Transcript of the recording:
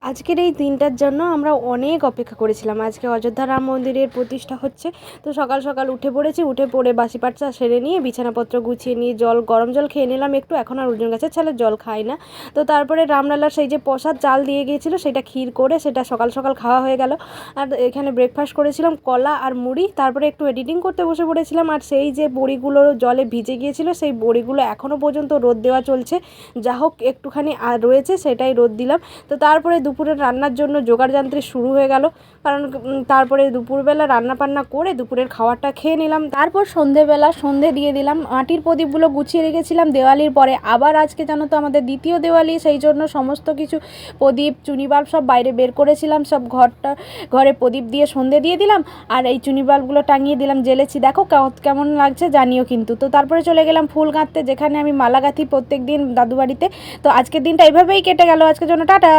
আজকের এই দিনটার জন্য আমরা অনেক অপেক্ষা করেছিলাম। আজকে অযোধ্যা রাম মন্দিরের প্রতিষ্ঠা হচ্ছে। তো সকাল সকাল উঠে পড়েছি, উঠে পড়ে বাসি পাটটা সেরে নিয়ে বিছানাপত্র গুছিয়ে নিয়ে গরম জল খেয়ে নিলাম একটু। এখন আর অর্জুন গাছের ছালের জল খাই না। তো তারপরে রামলালার সেই যে প্রসাদ চাল দিয়ে গিয়েছিল সেটা ক্ষীর করে সেটা সকাল সকাল খাওয়া হয়ে গেল। আর এখানে ব্রেকফাস্ট করেছিলাম কলা আর মুড়ি। তারপরে একটু এডিটিং করতে বসে পড়েছিলাম। আর সেই যে বড়িগুলো জলে ভিজে গিয়েছিল সেই বড়িগুলো এখনও পর্যন্ত রোদ দেওয়া চলছে। যা হোক একটুখানি আর রয়েছে সেটাই রোদ দিলাম। তো তারপরে দুপুরের রান্নার জন্য জোগাড়যন্ত্র শুরু হয়ে গেল। কারণ তারপরে দুপুরবেলা রান্না বান্না করে দুপুরের খাবারটা খেয়ে নিলাম। তারপর সন্ধেবেলা সন্ধে দিয়ে দিলাম। মাটির প্রদীপগুলো গুছিয়ে রেখেছিলাম দেওয়ালির পরে। আবার আজকে জানো তো আমাদের দ্বিতীয় দেওয়ালি, সেই জন্য সমস্ত কিছু প্রদীপ চুনি বাল্ব সব বাইরে বের করেছিলাম। সব ঘরে প্রদীপ দিয়ে সন্ধে দিয়ে দিলাম। আর এই চুনি বাল্বগুলো টাঙিয়ে দিলাম, জ্বেলেছি। দেখো কেমন লাগছে জানিও কিন্তু। তো তারপরে চলে গেলাম ফুল গাঁথতে, যেখানে আমি মালা গাঁথি প্রত্যেক দিন দাদু বাড়িতে। তো আজকের দিনটা এভাবেই কেটে গেল। আজকের জন্য টাটা।